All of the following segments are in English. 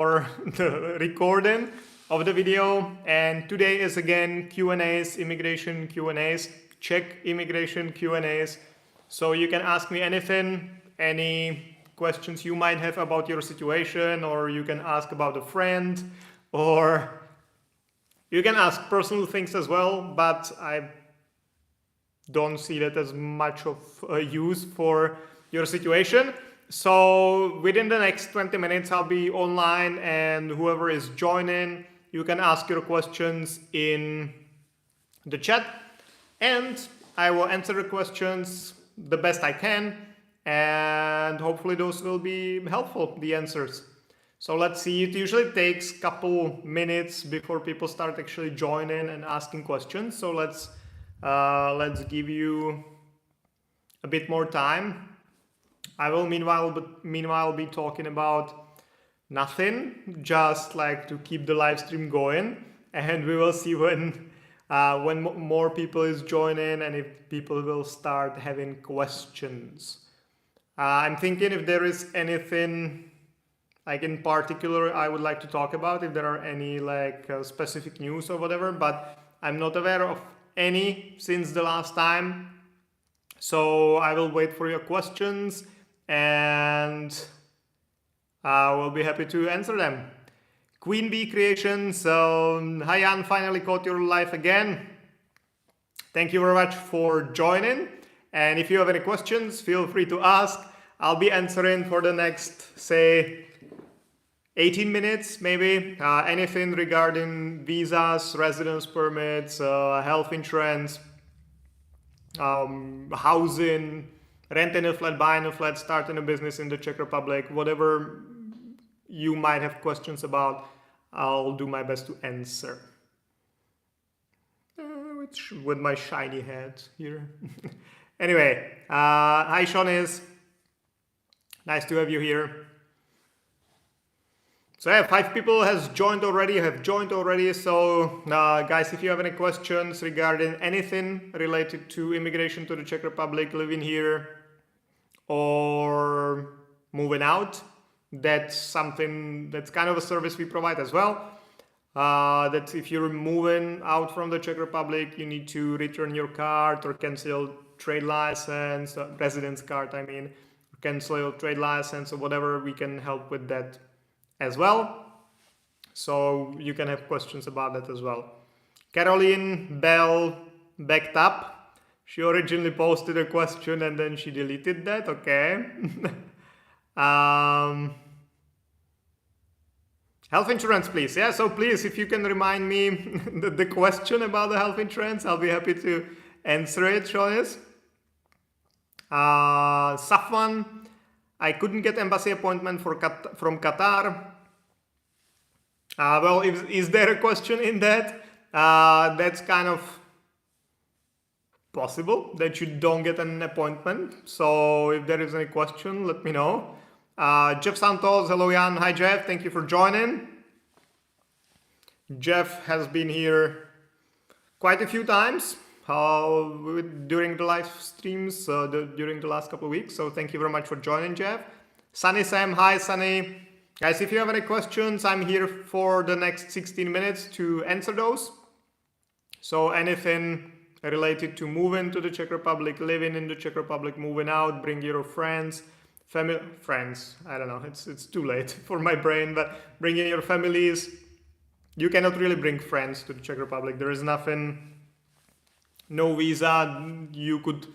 for the recording of the video, and today is again Q&As, immigration Q&As, Czech immigration Q&As. So you can ask me anything, any questions you might have about your situation, or you can ask about a friend, or you can ask personal things as well, but I don't see that as much of a use for your situation. So within the next 20 minutes, I'll be online, and whoever is joining, you can ask your questions in the chat, and I will answer the questions the best I can, and hopefully those will be helpful, the answers. So let's see, it usually takes a couple minutes before people start actually joining and asking questions. So let's give you a bit more time. I will meanwhile be talking about nothing, just like to keep the live stream going, and we will see when more people is joining and if people will start having questions. I'm thinking if there is anything like in particular I would like to talk about, if there are any like specific news or whatever, but I'm not aware of any since the last time. So I will wait for your questions, and I will be happy to answer them. Queen Bee Creations, hi Jan, finally caught your live again. Thank you very much for joining. And if you have any questions, feel free to ask. I'll be answering for the next, say, 18 minutes, maybe. Anything regarding visas, residence permits, health insurance, housing, renting a flat, buying a flat, starting a business in the Czech Republic, whatever you might have questions about, I'll do my best to answer. With my shiny head here. Anyway, hi Shawnies. Nice to have you here. So yeah, 5 people have joined already. So guys, if you have any questions regarding anything related to immigration to the Czech Republic, living here or moving out, that's something that's kind of a service we provide as well. That if you're moving out from the Czech Republic, you need to return your card or cancel trade license, residence card, I mean, cancel your trade license or whatever, we can help with that as well. So you can have questions about that as well. Caroline Bell backed up. She originally posted a question and then she deleted that. Okay. Health insurance, please. Yeah, so please, if you can remind me the question about the health insurance, I'll be happy to answer it, Shonis. Safwan, I couldn't get embassy appointment from Qatar. Well, is there a question in that? That's kind of possible that you don't get an appointment. So if there is any question, let me know. Jeff Santos, hello Jan. Hi Jeff, thank you for joining. Jeff has been here quite a few times during the live streams during the last couple of weeks. So thank you very much for joining, Jeff. Sunny Sam, hi Sunny. Guys, if you have any questions, I'm here for the next 16 minutes to answer those. So anything related to moving to the Czech Republic, living in the Czech Republic, moving out, bring your friends, friends, I don't know, it's too late for my brain, but bringing your families. You cannot really bring friends to the Czech Republic. There is nothing, no visa you could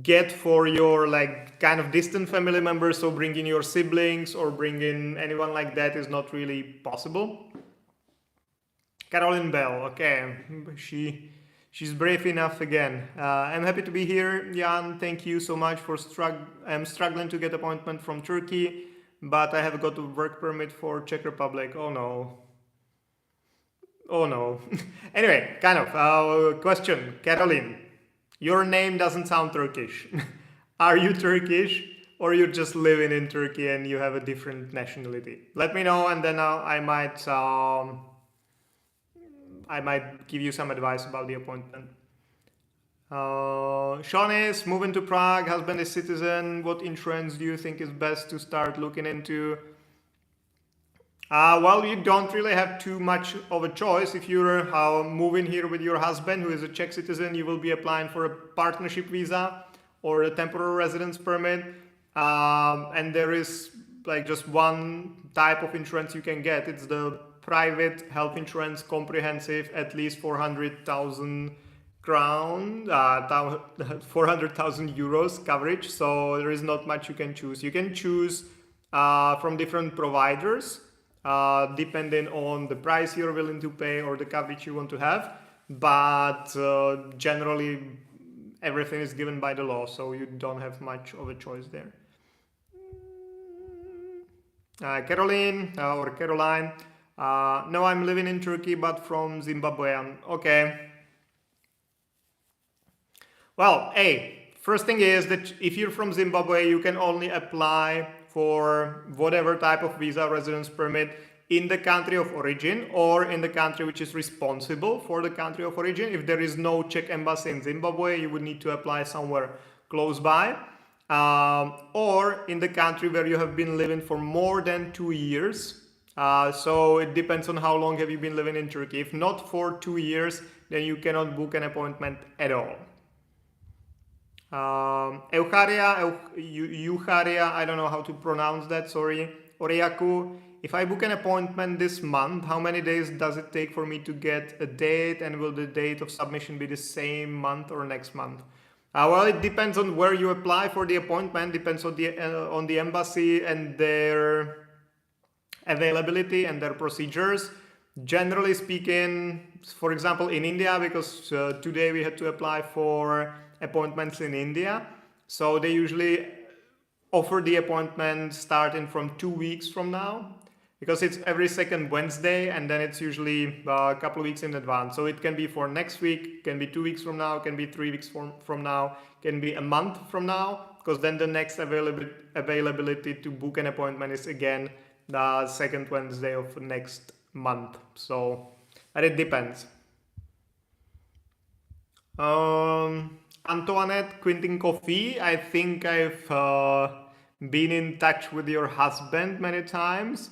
get for your like kind of distant family members. So bringing your siblings or bringing anyone like that is not really possible. Caroline Bell, okay, she's brave enough again. I'm happy to be here, Jan. Thank you so much for I'm struggling to get appointment from Turkey, but I have got a work permit for Czech Republic. Oh no. Oh no. Anyway, kind of question, Caroline. Your name doesn't sound Turkish. Are you Turkish, or you're just living in Turkey and you have a different nationality? Let me know, and then I might give you some advice about the appointment. Sean is moving to Prague, husband is citizen. What insurance do you think is best to start looking into? Well, you don't really have too much of a choice. If you're moving here with your husband, who is a Czech citizen, you will be applying for a partnership visa or a temporary residence permit. And there is like just one type of insurance you can get. It's the private health insurance, comprehensive, at least 400,000 crown, 400,000 euros coverage. So there is not much you can choose. You can choose from different providers, depending on the price you're willing to pay or the coverage you want to have. But generally, everything is given by the law, so you don't have much of a choice there. Caroline or Caroline, no, I'm living in Turkey, but from Zimbabwe. Okay. Well, first thing is that if you're from Zimbabwe, you can only apply for whatever type of visa residence permit in the country of origin or in the country which is responsible for the country of origin. If there is no Czech embassy in Zimbabwe, you would need to apply somewhere close by, or in the country where you have been living for more than 2 years. So it depends on how long have you been living in Turkey. If not for 2 years, then you cannot book an appointment at all. Eucharia, I don't know how to pronounce that, sorry. Oriaku, if I book an appointment this month, how many days does it take for me to get a date, and will the date of submission be the same month or next month? Well, it depends on where you apply for the appointment, depends on the embassy and their availability and their procedures. Generally speaking, for example, in India, because today we had to apply for appointments in India, so they usually offer the appointment starting from 2 weeks from now, because it's every second Wednesday, and then it's usually a couple of weeks in advance. So it can be for next week, can be 2 weeks from now, can be 3 weeks from now, can be a month from now, because then the next availability to book an appointment is again the second Wednesday of next month. So, and it depends. Antoinette Quintin Coffee, I think I've been in touch with your husband many times.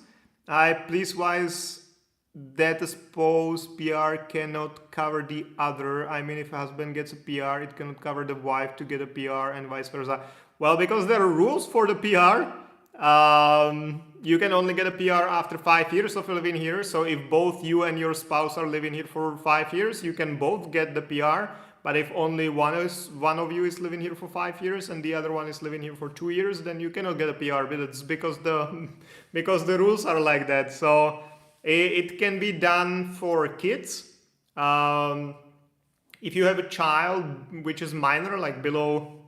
Please wise that a spouse PR cannot cover the other. I mean, if a husband gets a PR, it cannot cover the wife to get a PR and vice versa. Well, because there are rules for the PR. You can only get a PR after 5 years of living here. So if both you and your spouse are living here for 5 years, you can both get the PR. But if only one of you is living here for 5 years and the other one is living here for 2 years, then you cannot get a PR. But it's because the rules are like that. So it can be done for kids. If you have a child which is minor, like below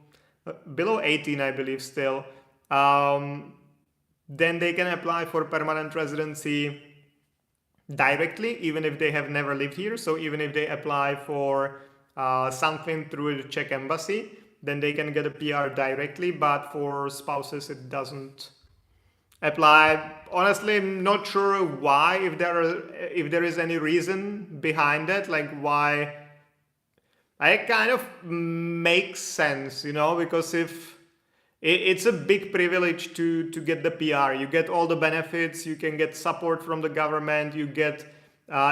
18, I believe still, then they can apply for permanent residency directly, even if they have never lived here. So even if they apply for something through the Czech embassy, then they can get a PR directly. But for spouses, it doesn't apply. Honestly, I'm not sure why, if there is any reason behind it, like why. It kind of makes sense, because if it's a big privilege to get the PR, you get all the benefits, you can get support from the government, you get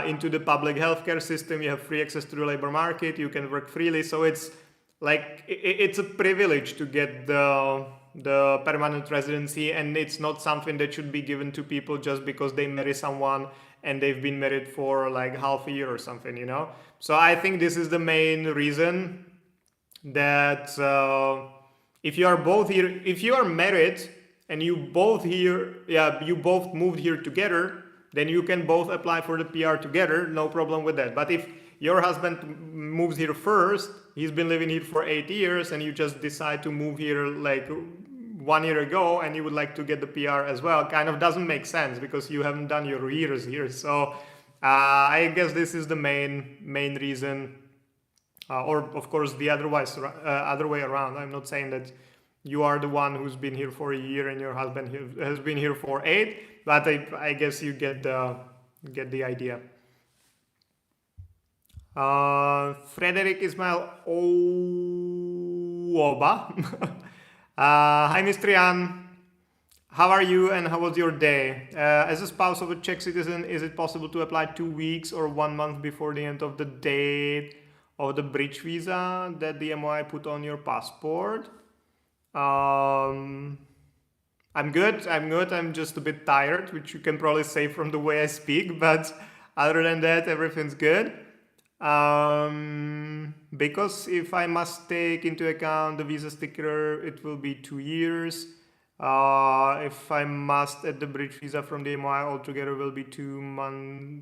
into the public healthcare system, you have free access to the labor market, you can work freely. So it's like it's a privilege to get the permanent residency, and it's not something that should be given to people just because they marry someone and they've been married for like half a year or something, So I think this is the main reason that if you are both here, if you are married and you both moved here together, then you can both apply for the PR together, no problem with that. But if your husband moves here first, he's been living here for 8 years, and you just decide to move here like 1 year ago, and you would like to get the PR as well, kind of doesn't make sense because you haven't done your years here. So I guess this is the main reason, or of course the other way around. I'm not saying that you are the one who's been here for a year and your husband has been here for 8, but I guess you get the idea. Frederick Ismail Oba. Hi, Mr. Jan. How are you and how was your day? As a spouse of a Czech citizen, is it possible to apply 2 weeks or 1 month before the end of the date of the bridge visa that the MOI put on your passport? I'm good. I'm just a bit tired, which you can probably say from the way I speak, but other than that, everything's good. Because if I must take into account the visa sticker, it will be 2 years. If I must add the bridge visa from the MOI, altogether will be 2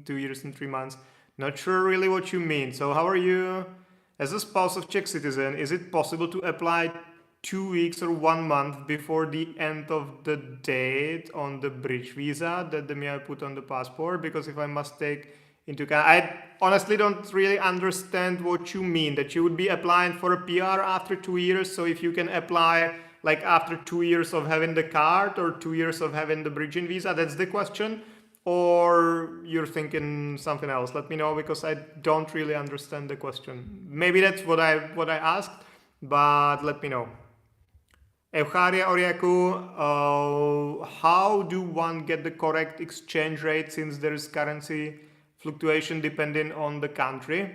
years and 3 months. Not sure really what you mean. So how are you? As a spouse of Czech citizen, is it possible to apply 2 weeks or 1 month before the end of the date on the bridge visa that the MOI put on the passport? Because if I must take into account, I honestly don't really understand what you mean, that you would be applying for a PR after 2 years. So if you can apply like after 2 years of having the card or 2 years of having the bridging visa, that's the question, or you're thinking something else. Let me know, because I don't really understand the question. Maybe that's what I asked, but let me know. Eucharia Oriaku, how do one get the correct exchange rate since there is currency fluctuation depending on the country?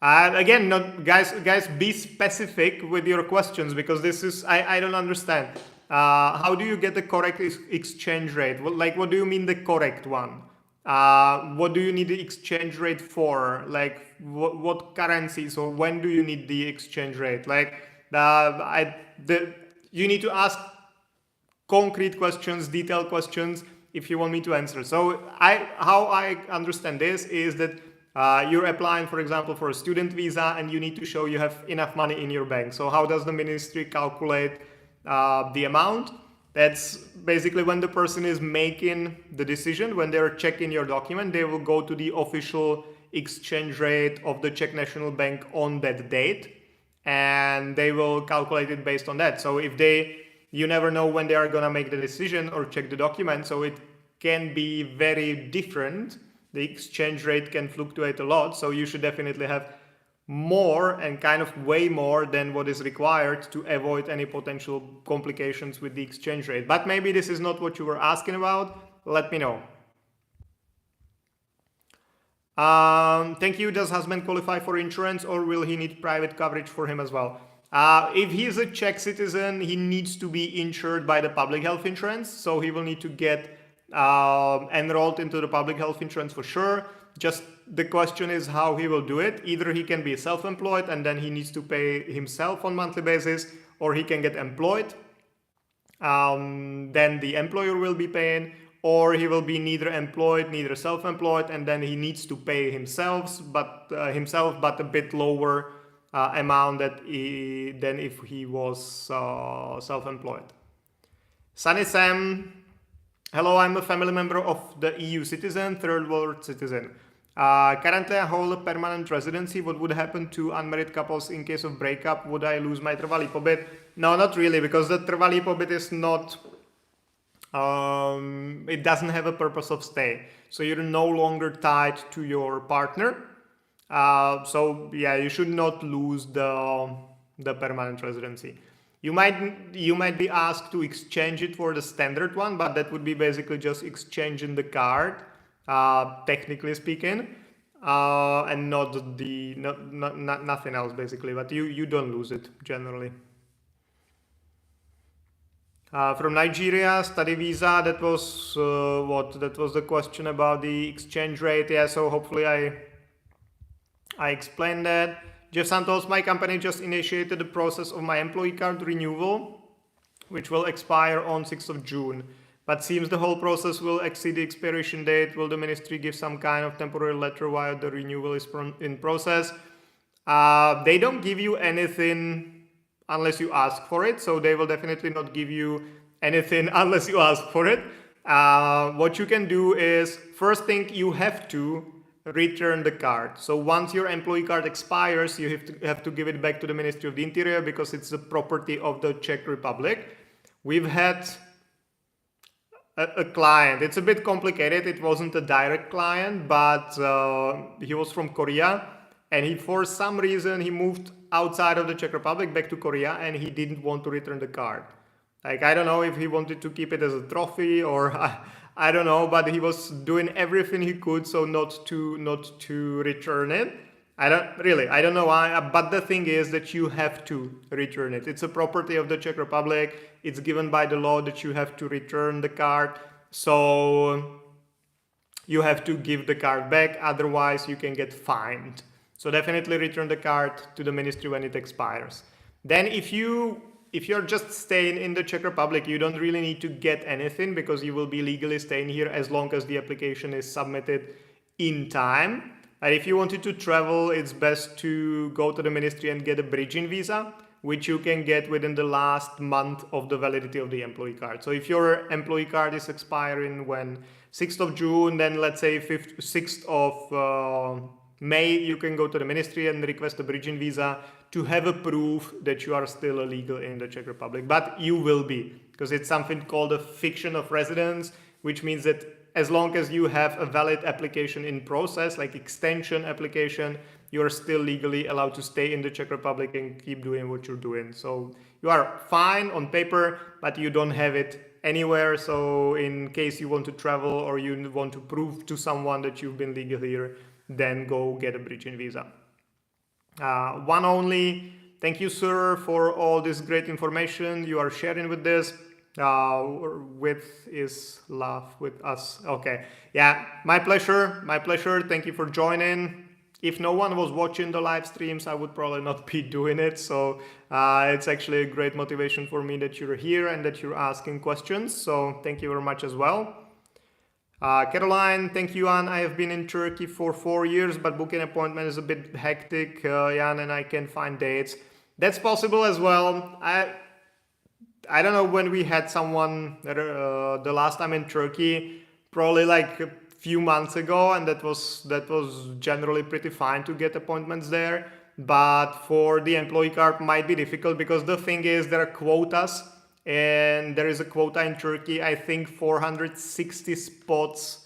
Again, guys, be specific with your questions, because this is, I don't understand. How do you get the correct exchange rate? What do you mean the correct one? What do you need the exchange rate for? Like what currencies, or when do you need the exchange rate? You need to ask concrete questions, detailed questions, if you want me to answer. So how I understand this is that you're applying, for example, for a student visa, and you need to show you have enough money in your bank. So how does the ministry calculate the amount? That's basically when the person is making the decision, when they're checking your document, they will go to the official exchange rate of the Czech National Bank on that date, and they will calculate it based on that. So you never know when they are gonna make the decision or check the document, so it can be very different. The exchange rate can fluctuate a lot, so you should definitely have more, and kind of way more than what is required, to avoid any potential complications with the exchange rate. But maybe this is not what you were asking about. Let me know. Thank you. Does husband qualify for insurance, or will he need private coverage for him as well? If he is a Czech citizen, he needs to be insured by the public health insurance, so he will need to get enrolled into the public health insurance for sure. Just the question is how he will do it. Either he can be self-employed and then he needs to pay himself on monthly basis, or he can get employed, then the employer will be paying, or he will be neither employed, neither self-employed, and then he needs to pay himself, but a bit lower amount than if he was self-employed. Sunny Sam, hello, I'm a family member of the EU citizen, third world citizen. Currently I hold a permanent residency. What would happen to unmarried couples in case of breakup? Would I lose my trvalý pobyt? No, not really, because the trvalý pobyt is not, it doesn't have a purpose of stay. So you're no longer tied to your partner. So yeah, you should not lose the permanent residency. You might be asked to exchange it for the standard one, but that would be basically just exchanging the card, technically speaking, and nothing else basically. But you don't lose it generally. From Nigeria, study visa. That was That was the question about the exchange rate. Yeah, so hopefully I explained that. Jeff Santos, my company just initiated the process of my employee card renewal, which will expire on 6th of June. But seems the whole process will exceed the expiration date. Will the ministry give some kind of temporary letter while the renewal is in process? They don't give you anything unless you ask for it. So they will definitely not give you anything unless you ask for it. What you can do is, first thing, you have to return the card. So once your employee card expires, you have to give it back to the Ministry of the Interior, because it's the property of the Czech Republic. We've had a client. It's a bit complicated. It wasn't a direct client, but he was from Korea, and for some reason he moved outside of the Czech Republic back to Korea, and he didn't want to return the card. Like, I don't know if he wanted to keep it as a trophy or I don't know, but he was doing everything he could so not to return it. I don't know why, but the thing is that you have to return it. It's a property of the Czech Republic. It's given by the law that you have to return the card. So you have to give the card back, otherwise you can get fined. So definitely return the card to the ministry when it expires. Then if you're just staying in the Czech Republic, you don't really need to get anything because you will be legally staying here as long as the application is submitted in time. And if you wanted to travel, it's best to go to the ministry and get a bridging visa, which you can get within the last month of the validity of the employee card. So if your employee card is expiring when 6th of June, then let's say 6th of May, you can go to the ministry and request a bridging visa to have a proof that you are still illegal in the Czech Republic. But you will be, because it's something called a fiction of residence, which means that as long as you have a valid application in process, like extension application, you are still legally allowed to stay in the Czech Republic and keep doing what you're doing. So you are fine on paper, but you don't have it anywhere. So in case you want to travel or you want to prove to someone that you've been legal here, then go get a bridging visa. One only. Thank you, sir, for all this great information you are sharing with this. With is love with us. Okay, yeah, my pleasure. Thank you for joining. If no one was watching the live streams, I would probably not be doing it. So it's actually a great motivation for me that you're here and that you're asking questions. So thank you very much as well. Caroline, thank you, Jan. I have been in Turkey for 4 years, but booking appointment is a bit hectic, Jan, and I can't find dates. That's possible as well. I don't know when we had someone the last time in Turkey, probably like a few months ago, and that was generally pretty fine to get appointments there. But for the employee card might be difficult because the thing is there are quotas, and there is a quota in Turkey, I think 460 spots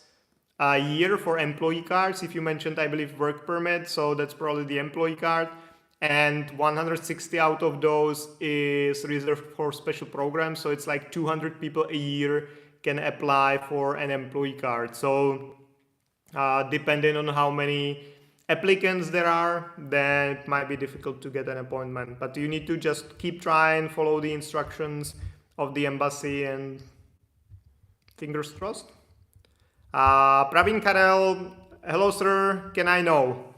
a year for employee cards. If you mentioned, I believe, work permit, so that's probably the employee card. And 160 out of those is reserved for special programs. So it's like 200 people a year can apply for an employee card. So depending on how many applicants there are, then it might be difficult to get an appointment. But you need to just keep trying, follow the instructions of the embassy, and fingers crossed. Praveen Karel, hello sir, can I know,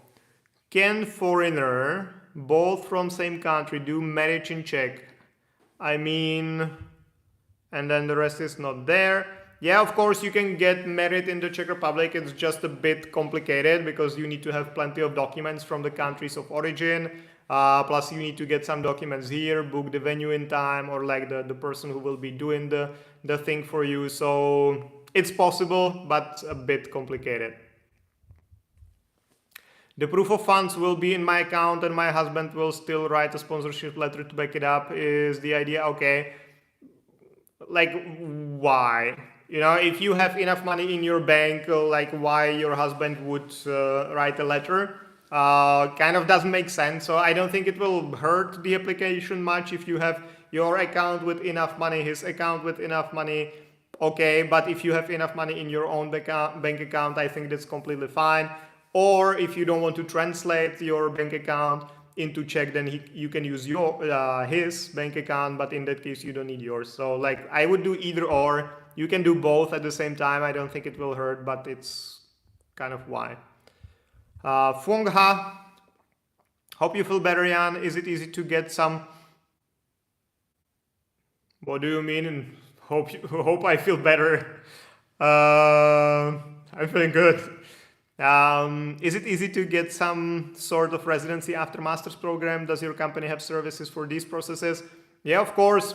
can foreigner both from same country do marriage in Czech? I mean, and then the rest is not there. Yeah, of course you can get married in the Czech Republic. It's just a bit complicated because you need to have plenty of documents from the countries of origin. Plus you need to get some documents here, book the venue in time, or like the person who will be doing the thing for you. So it's possible, but a bit complicated. The proof of funds will be in my account and my husband will still write a sponsorship letter to back it up, is the idea. Okay, like why? You know, if you have enough money in your bank, like why your husband would write a letter, kind of doesn't make sense. So I don't think it will hurt the application much if you have your account with enough money, his account with enough money. Okay, but if you have enough money in your own bank account, I think that's completely fine. Or if you don't want to translate your bank account into Czech, then you can use his bank account, but in that case you don't need yours. So like I would do either or. You can do both at the same time. I don't think it will hurt, but it's kind of why. Fuong Ha, hope you feel better, Jan. Is it easy to get some? What do you mean? Hope I feel better. I'm feeling good. Is it easy to get some sort of residency after master's program? Does your company have services for these processes? Yeah, of course.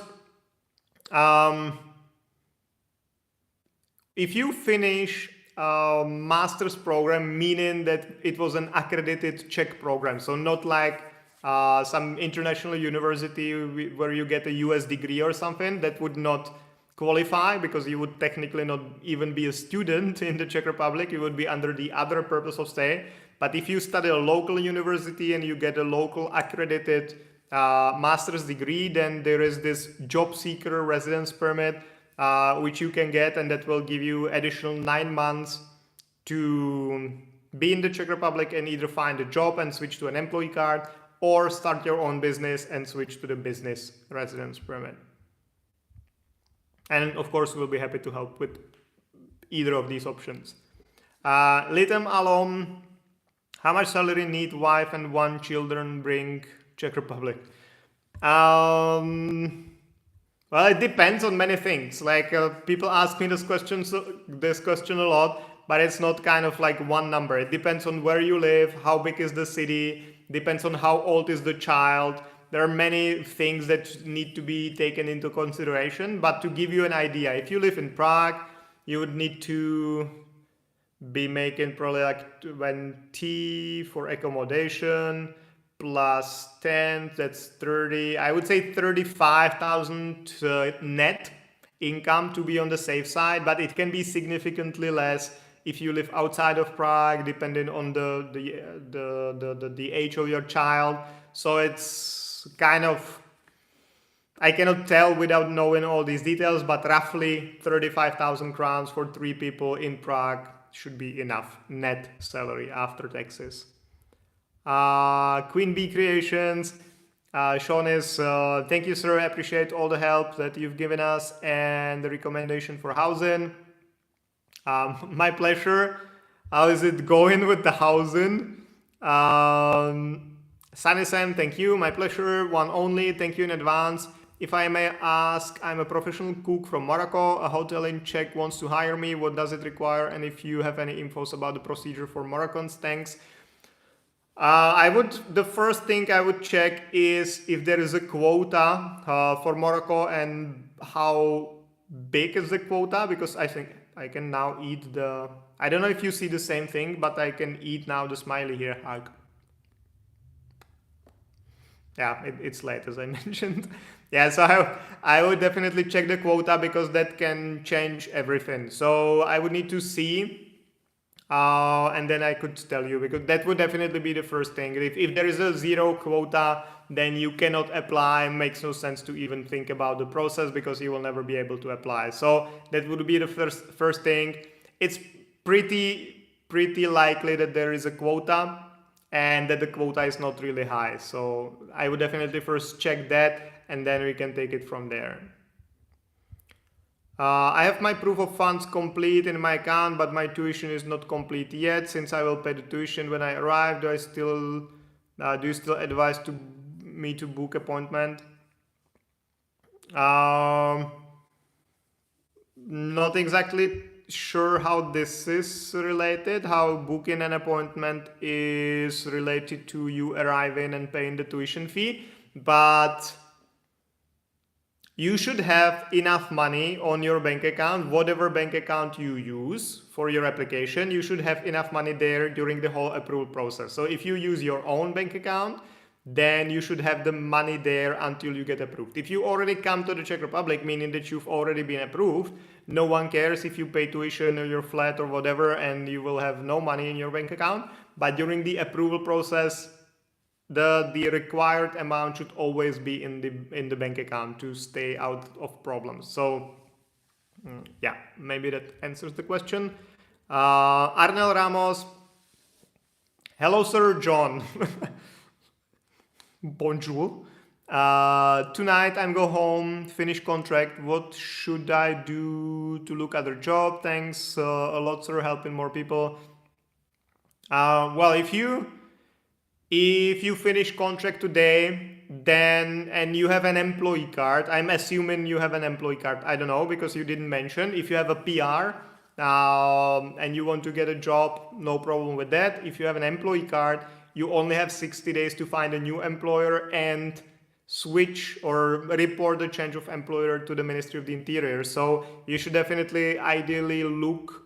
If you finish a master's program, meaning that it was an accredited Czech program, so not like some international university where you get a US degree or something, that would not qualify because you would technically not even be a student in the Czech Republic. You would be under the other purpose of stay. But if you study a local university and you get a local accredited master's degree, then there is this job seeker residence permit, which you can get, and that will give you additional 9 months to be in the Czech Republic and either find a job and switch to an employee card, or start your own business and switch to the business residence permit. And of course, we'll be happy to help with either of these options. Litem alum, how much salary need wife and 1 children bring Czech Republic? Well, it depends on many things. Like people ask me this question a lot, but it's not kind of like one number. It depends on where you live, how big is the city, depends on how old is the child. There are many things that need to be taken into consideration, but to give you an idea, if you live in Prague, you would need to be making probably like 20 for accommodation plus 10, that's 30. I would say 35,000 net income to be on the safe side, but it can be significantly less if you live outside of Prague, depending on the age of your child. So it's kind of, I cannot tell without knowing all these details, but roughly 35,000 crowns for 3 people in Prague should be enough net salary after taxes. Queen Bee Creations, Sean is, thank you, sir. I appreciate all the help that you've given us and the recommendation for housing. My pleasure. How is it going with the housing? Sunny Sam, thank you. My pleasure. One only. Thank you in advance. If I may ask, I'm a professional cook from Morocco. A hotel in Czech wants to hire me. What does it require? And if you have any infos about the procedure for Moroccans, thanks. The first thing I would check is if there is a quota for Morocco and how big is the quota, because I think I can now eat I don't know if you see the same thing, but I can eat now the smiley here. Yeah, it's late, as I mentioned. Yeah, so I would definitely check the quota, because that can change everything. So I would need to see, and then I could tell you, because that would definitely be the first thing. If there is a 0 quota, then you cannot apply. It makes no sense to even think about the process, because you will never be able to apply. So that would be the first thing. It's pretty likely that there is a quota and that the quota is not really high. So I would definitely first check that, and then we can take it from there. I have my proof of funds complete in my account, but my tuition is not complete yet. Since I will pay the tuition when I arrive, do you still advise me to book appointment? Not exactly sure how this is related, how booking an appointment is related to you arriving and paying the tuition fee, but you should have enough money on your bank account, whatever bank account you use for your application. You should have enough money there during the whole approval process. So if you use your own bank account, then you should have the money there until you get approved. If you already come to the Czech Republic, meaning that you've already been approved, no one cares if you pay tuition or your flat or whatever, and you will have no money in your bank account. But during the approval process, the required amount should always be in the bank account to stay out of problems. So yeah, maybe that answers the question. Arnel Ramos, hello sir John. Bonjour. Tonight I'm go home, finish contract. What should I do to look other job? Thanks a lot, sir, helping more people. Well, if you finish contract today, then and you have an employee card, I'm assuming you have an employee card. I don't know, because you didn't mention. If you have a PR and you want to get a job, no problem with that. If you have an employee card, you only have 60 days to find a new employer and switch or report the change of employer to the Ministry of the Interior. So you should definitely ideally look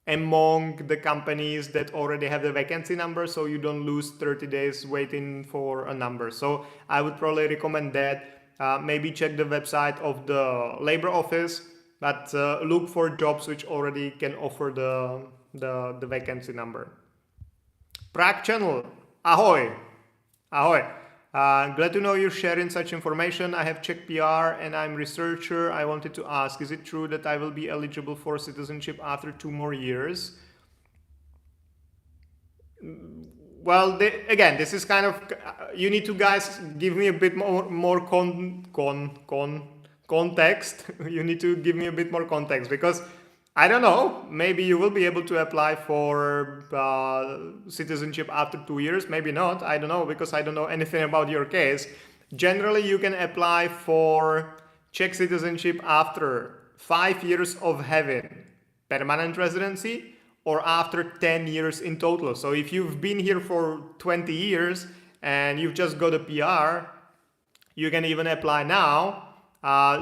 among the companies that already have the vacancy number, so you don't lose 30 days waiting for a number. So I would probably recommend that. Maybe check the website of the labor office, but look for jobs which already can offer the vacancy number. Prague channel, ahoy, ahoy. Glad to know you're sharing such information. I have Czech PR and I'm researcher. I wanted to ask, is it true that I will be eligible for citizenship after 2 more years? Well, again, this is kind of, you need to guys give me a bit more context. You need to give me a bit more context because I don't know, maybe you will be able to apply for citizenship after 2 years, maybe not, I don't know, because I don't know anything about your case. Generally, you can apply for Czech citizenship after 5 years of having permanent residency or after 10 years in total. So if you've been here for 20 years and you've just got a PR, you can even apply now.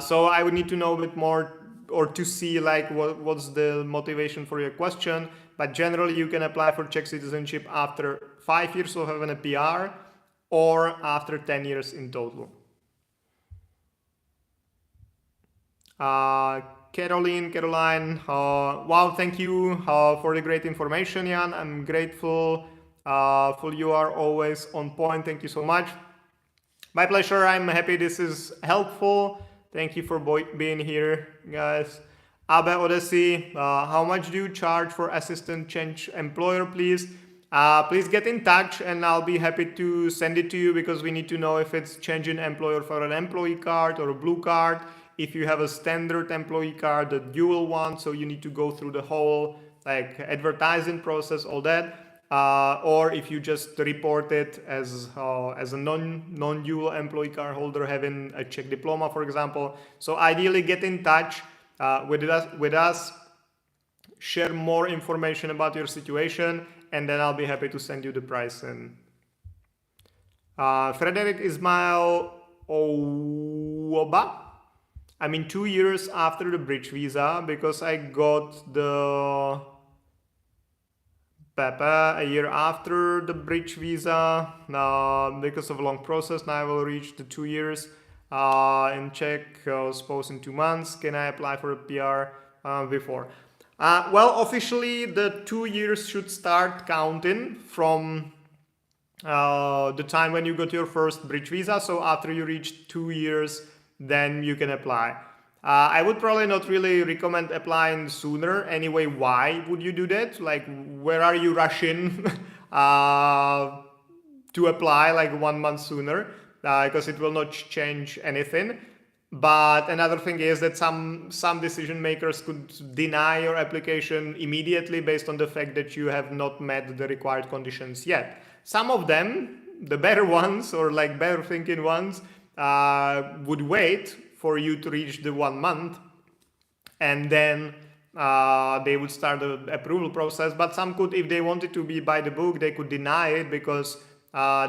So I would need to know a bit more or to see like what's the motivation for your question. But generally you can apply for Czech citizenship after 5 years of having a PR or after 10 years in total. Caroline, wow, thank you for the great information, Jan. I'm grateful for you are always on point. Thank you so much. My pleasure. I'm happy this is helpful. Thank you for being here, guys. Abe Odyssey, how much do you charge for assistant change employer, please? Please get in touch and I'll be happy to send it to you because we need to know if it's changing employer for an employee card or a blue card. If you have a standard employee card, the dual one, so you need to go through the whole like advertising process, all that, or if you just report it as a non-dual employee card holder having a Czech diploma, for example. So ideally, get in touch with us, share more information about your situation, and then I'll be happy to send you the price. And Frederick Ismail Owoba. I mean, 2 years after the bridge visa because I got the Pepe a year after the bridge visa because of a long process. Now I will reach the 2 years in Czech, spouse in 2 months. Can I apply for a PR before? Well, officially the 2 years should start counting from the time when you got your first bridge visa. So after you reach 2 years, then you can apply. I would probably not really recommend applying sooner. Anyway, why would you do that? Like, where are you rushing to apply like 1 month sooner? Because it will not change anything. But another thing is that some decision makers could deny your application immediately based on the fact that you have not met the required conditions yet. Some of them, the better ones or like better thinking ones, would wait for you to reach the 1 month and then they would start the approval process. But some could, if they wanted to be by the book, they could deny it because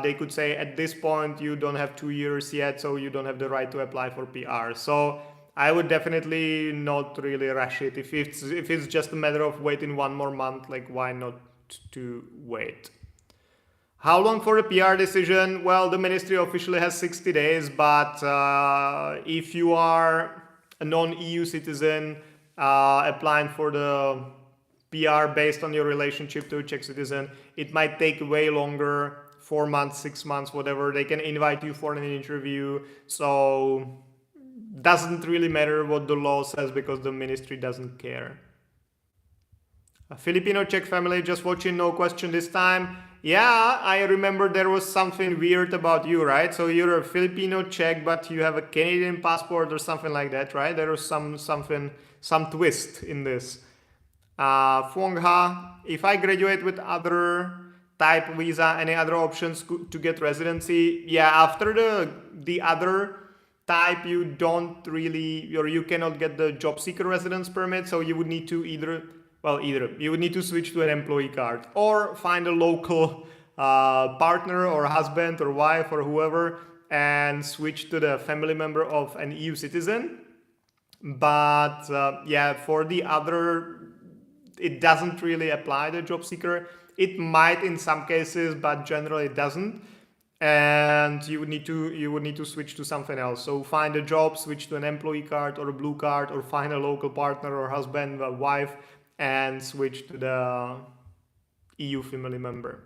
they could say at this point you don't have 2 years yet, so you don't have the right to apply for PR. So I would definitely not really rush it. If it's just a matter of waiting 1 more month, like why not to wait? How long for a PR decision? Well, the ministry officially has 60 days, but if you are a non-EU citizen applying for the PR based on your relationship to a Czech citizen, it might take way longer, 4 months, 6 months, whatever. They can invite you for an interview. So doesn't really matter what the law says because the ministry doesn't care. A Filipino Czech family just watching, no question this time. Yeah, I remember there was something weird about you, right? So you're a Filipino Czech, but you have a Canadian passport or something like that, right? There was some twist in this. Fuangha, if I graduate with other type visa, any other options to get residency? Yeah, after the other type, you don't really, or you cannot get the job seeker residence permit. So you would need to either you would need to switch to an employee card or find a local partner or husband or wife or whoever and switch to the family member of an EU citizen. But yeah, for the other, it doesn't really apply the job seeker. It might in some cases, but generally it doesn't. And you would need to switch to something else. So find a job, switch to an employee card or a blue card, or find a local partner or husband or wife and switch to the EU family member.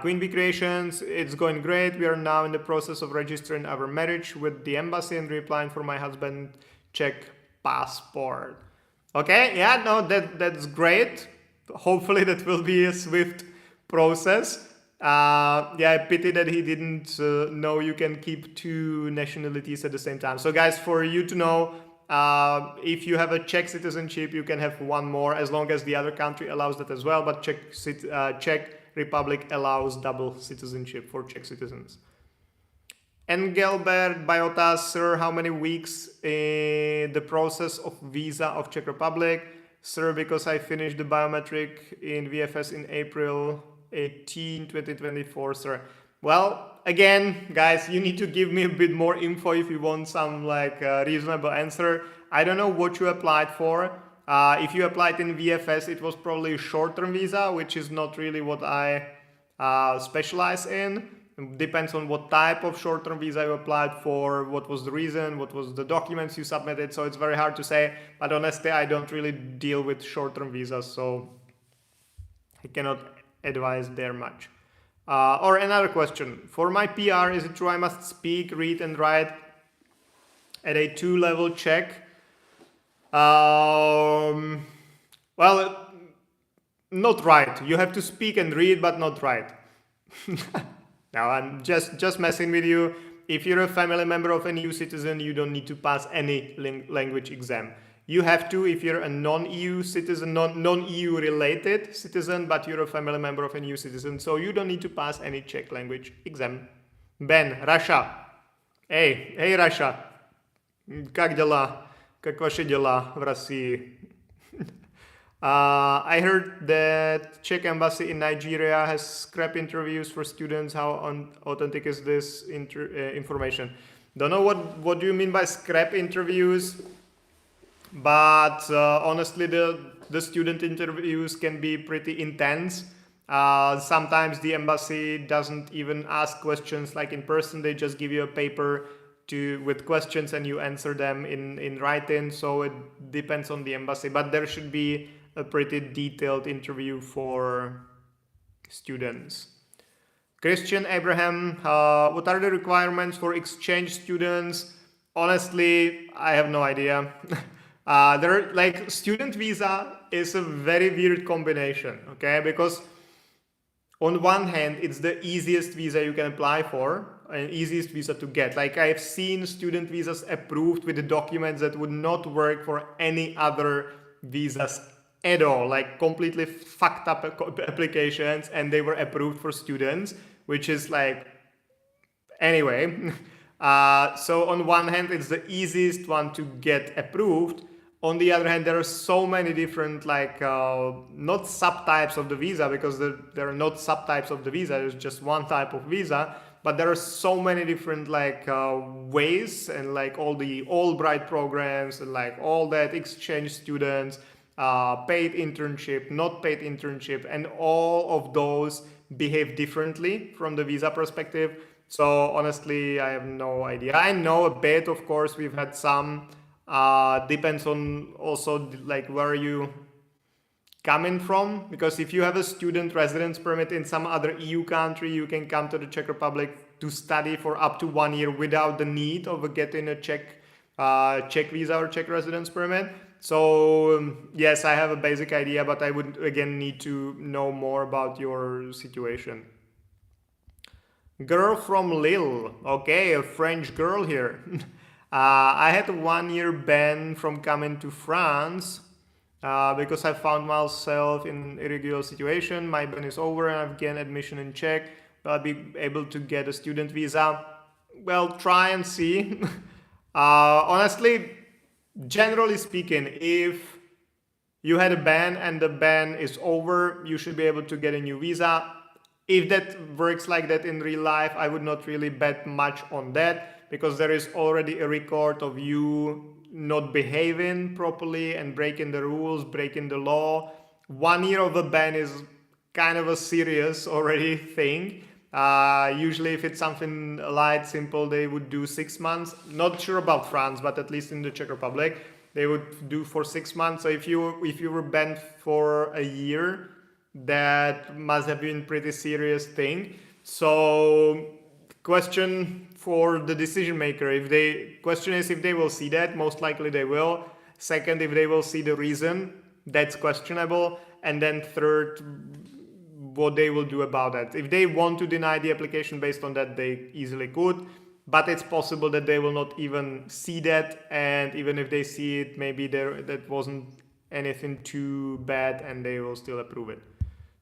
Queen Bee Creations, it's going great. We are now in the process of registering our marriage with the embassy and reapplying for my husband's Czech passport. Okay, yeah, no, that's great. Hopefully that will be a swift process. Yeah, pity that he didn't know you can keep two nationalities at the same time. So guys, for you to know, if you have a Czech citizenship, you can have one more as long as the other country allows that as well. But Czech Republic allows double citizenship for Czech citizens. Engelbert Biotas, sir, how many weeks in the process of visa of Czech Republic? Sir, because I finished the biometric in VFS in April 18, 2024, sir. Well, again, guys, you need to give me a bit more info if you want some like reasonable answer. I don't know what you applied for. If you applied in VFS, it was probably a short-term visa, which is not really what I specialize in. It depends on what type of short-term visa you applied for, what was the reason, what was the documents you submitted. So it's very hard to say. But honestly, I don't really deal with short-term visas, so I cannot advise there much. Or another question. For my PR, is it true I must speak, read, and write at a 2-level Czech? Well, not right. You have to speak and read, but not write. Now, I'm just messing with you. If you're a family member of an EU citizen, you don't need to pass any language exam. You have to if you're a non-EU citizen, non-EU related citizen, but you're a family member of an EU citizen, so you don't need to pass any Czech language exam. Ben, Russia. Hey Russia. Как дела? Как ваши дела в России? I heard that Czech embassy in Nigeria has scrap interviews for students. How authentic is this information? Don't know what do you mean by scrap interviews, but honestly, the student interviews can be pretty intense. Sometimes the embassy doesn't even ask questions like in person. They just give you a paper with questions and you answer them in writing. So it depends on the embassy, but there should be a pretty detailed interview for students. Christian Abraham, what are the requirements for exchange students? Honestly, I have no idea. Like student visa is a very weird combination, okay? Because on one hand, it's the easiest visa you can apply for and easiest visa to get. Like I've seen student visas approved with the documents that would not work for any other visas at all, like completely fucked up applications, and they were approved for students, which is like, anyway. So on one hand, it's the easiest one to get approved. On the other hand, there are so many different, like, not subtypes of the visa, because there are not subtypes of the visa, there's just one type of visa, but there are so many different, like, ways, and like all the Albright programs, and like all that, exchange students, paid internship, not paid internship, and all of those behave differently from the visa perspective. So honestly, I have no idea. I know a bit, of course, we've had some, depends on also like where you coming from, because if you have a student residence permit in some other EU country, you can come to the Czech Republic to study for up to 1 year without the need of getting a Czech visa or Czech residence permit. So yes, I have a basic idea, but I would again need to know more about your situation. Girl from Lille, okay, a French girl here. I had a 1 year ban from coming to France because I found myself in irregular situation. My ban is over and I've gained admission in Czech. Will I be able to get a student visa? Well, try and see. Honestly, generally speaking, if you had a ban and the ban is over, you should be able to get a new visa. If that works like that in real life, I would not really bet much on that, because there is already a record of you not behaving properly and breaking the rules, breaking the law. 1 year of a ban is kind of a serious already thing. Usually if it's something light, simple, they would do 6 months. Not sure about France, but at least in the Czech Republic, they would do for 6 months. So if you were banned for a year, that must have been pretty serious thing. So question for the decision maker, question is if they will see that. Most likely they will. Second, if they will see the reason, that's questionable. And then third, what they will do about that. If they want to deny the application based on that, they easily could, but it's possible that they will not even see that, and even if they see it, maybe that wasn't anything too bad and they will still approve it.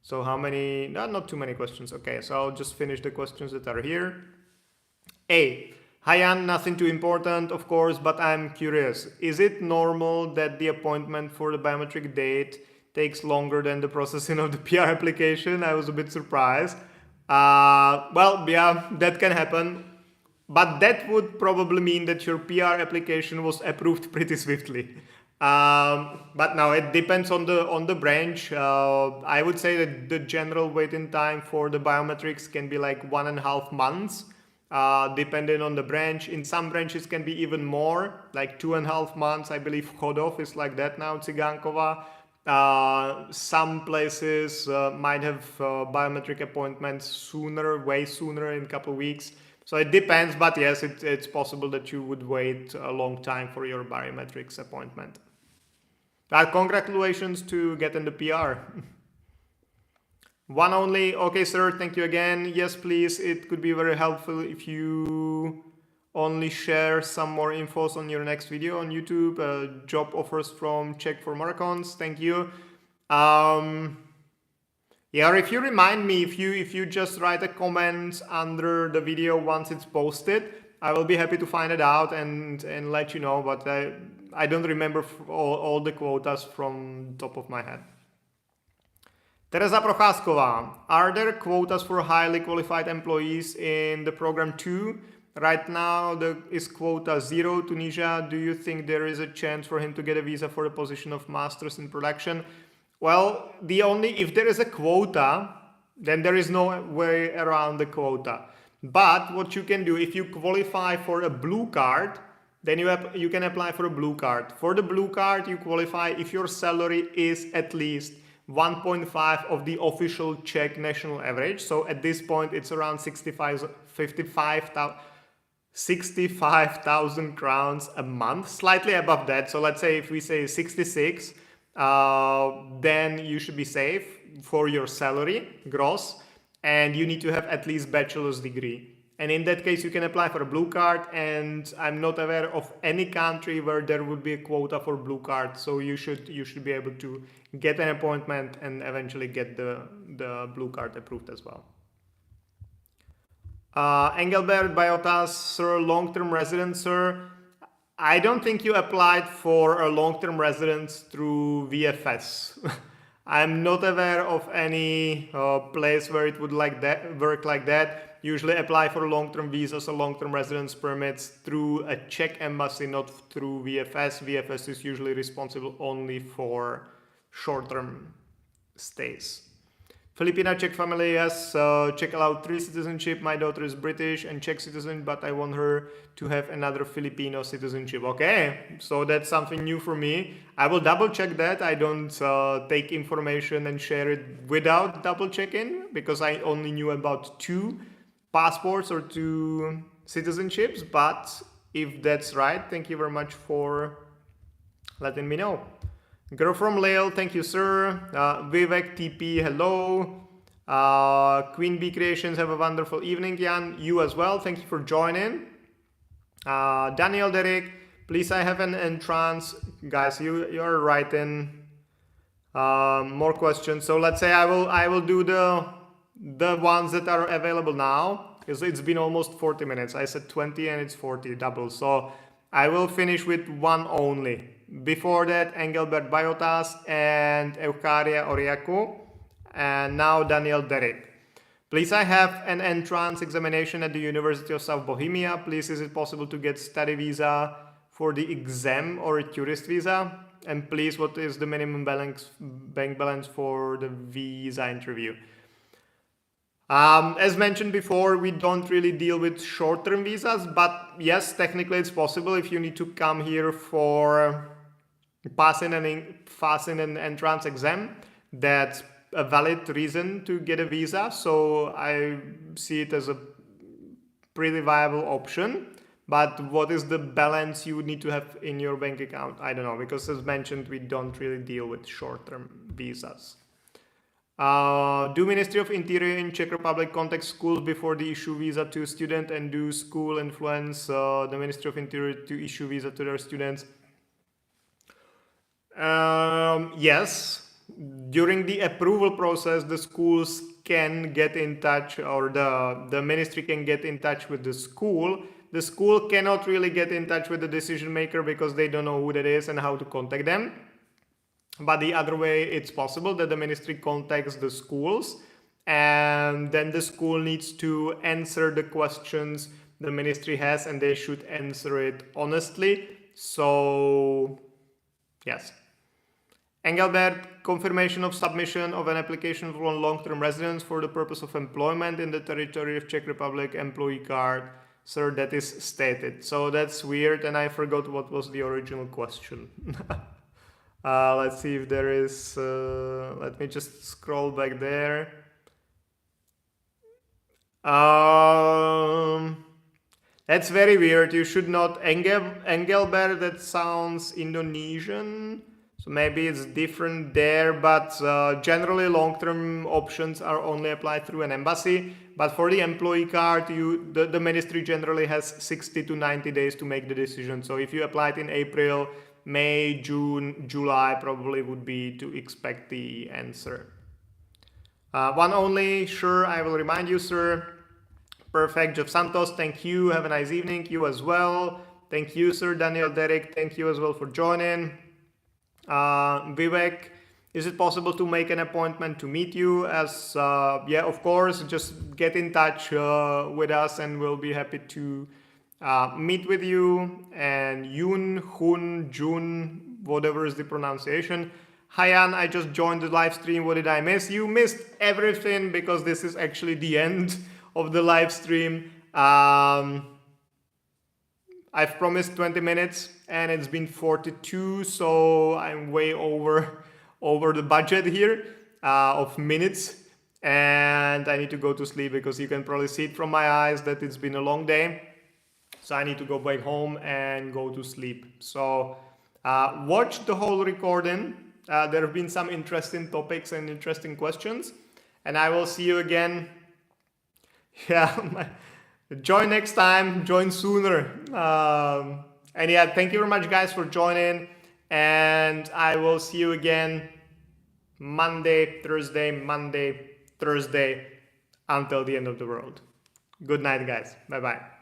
So how many? Not too many questions. Okay, so I'll just finish the questions that are here. A. Hi Jan, nothing too important, of course, but I'm curious. Is it normal that the appointment for the biometric date takes longer than the processing of the PR application? I was a bit surprised. Well, yeah, that can happen. But that would probably mean that your PR application was approved pretty swiftly. But now it depends on the branch. I would say that the general waiting time for the biometrics can be like 1.5 months, depending on the branch. In some branches can be even more, like 2.5 months. I believe Chodov is like that now, Tsigankova. Some places might have biometric appointments sooner, way sooner, in a couple of weeks. So it depends, but yes, it's possible that you would wait a long time for your biometrics appointment. Congratulations to getting the PR. One only. Okay, sir, thank you again. Yes, please, it could be very helpful if you only share some more infos on your next video on YouTube. Job offers from Czech for marathons. Thank you. Yeah, or if you remind me, if you just write a comment under the video once it's posted, I will be happy to find it out and let you know. But I don't remember all the quotas from top of my head. Teresa Procházková, are there quotas for highly qualified employees in the program too? Right now is quota 0, Tunisia. Do you think there is a chance for him to get a visa for the position of masters in production? Well, if there is a quota, then there is no way around the quota. But what you can do, if you qualify for a blue card, then you can apply for a blue card. For the blue card, you qualify if your salary is at least 1.5 of the official Czech national average. So at this point, it's around 65,000 crowns a month, slightly above that. So let's say if we say 66, then you should be safe for your salary gross, and you need to have at least bachelor's degree. And in that case, you can apply for a blue card, and I'm not aware of any country where there would be a quota for blue card. So you should be able to get an appointment and eventually get the blue card approved as well. Engelbert Biotas, sir, long-term resident, sir. I don't think you applied for a long-term residence through VFS. I'm not aware of any place where it would work like that. Usually apply for long-term visas or long-term residence permits through a Czech embassy, not through VFS. VFS is usually responsible only for short-term stays. Filipina Czech family, yes. Czech allowed 3 citizenship. My daughter is British and Czech citizen, but I want her to have another Filipino citizenship. Okay, so that's something new for me. I will double check that. I don't take information and share it without double checking, because I only knew about 2 passports or 2 citizenships. But if that's right, thank you very much for letting me know. Girl from Lille, thank you, sir. Vivek TP, hello. Queen Bee Creations, have a wonderful evening, Jan. You as well, thank you for joining. Daniel Derek, please, I have an entrance. Guys, you're writing more questions. So let's say I will do the ones that are available now, because it's been almost 40 minutes. I said 20 and it's 40, double. So I will finish with one only. Before that, Engelbert Biotas and Eukaria Oriaku, and now Daniel Derek. Please, I have an entrance examination at the University of South Bohemia. Please, is it possible to get study visa for the exam or a tourist visa? And please, what is the minimum bank balance for the visa interview? As mentioned before, we don't really deal with short-term visas, but yes, technically it's possible if you need to come here for passing an entrance exam. That's a valid reason to get a visa. So I see it as a pretty viable option. But what is the balance you would need to have in your bank account? I don't know, because as mentioned, we don't really deal with short-term visas. Do Ministry of Interior in Czech Republic contact schools before they issue visa to student, and do school influence the Ministry of Interior to issue visa to their students? Yes. During the approval process, the schools can get in touch, or the ministry can get in touch with the school. The school cannot really get in touch with the decision maker because they don't know who that is and how to contact them. But the other way, it's possible that the ministry contacts the schools, and then the school needs to answer the questions the ministry has, and they should answer it honestly. So, yes. Engelbert, confirmation of submission of an application for long-term residence for the purpose of employment in the territory of Czech Republic, employee card. Sir, that is stated. So that's weird, and I forgot what was the original question. Let's see if there is, let me just scroll back there. That's very weird. You should not, Engelbert, that sounds Indonesian. So maybe it's different there, but generally long-term options are only applied through an embassy. But for the employee card, the ministry generally has 60 to 90 days to make the decision. So if you applied in April, May, June, July probably would be to expect the answer. One only, sure, I will remind you, sir. Perfect, Jeff Santos, thank you. Have a nice evening. You as well. Thank you, sir. Daniel, Derek, thank you as well for joining. Vivek, is it possible to make an appointment to meet you? As yeah, of course, just get in touch with us and we'll be happy to meet with you. And Yun, Hun, Jun, whatever is the pronunciation. Hayan, I just joined the live stream. What did I miss? You missed everything because this is actually the end of the live stream. I've promised 20 minutes and it's been 42, so I'm way over the budget here of minutes, and I need to go to sleep because you can probably see it from my eyes that it's been a long day. So I need to go back home and go to sleep. So watch the whole recording. There have been some interesting topics and interesting questions, and I will see you again. Yeah. Join next time, join sooner. And yeah, thank you very much guys for joining, and I will see you again Monday, Thursday, until the end of the world. Good night guys. Bye bye.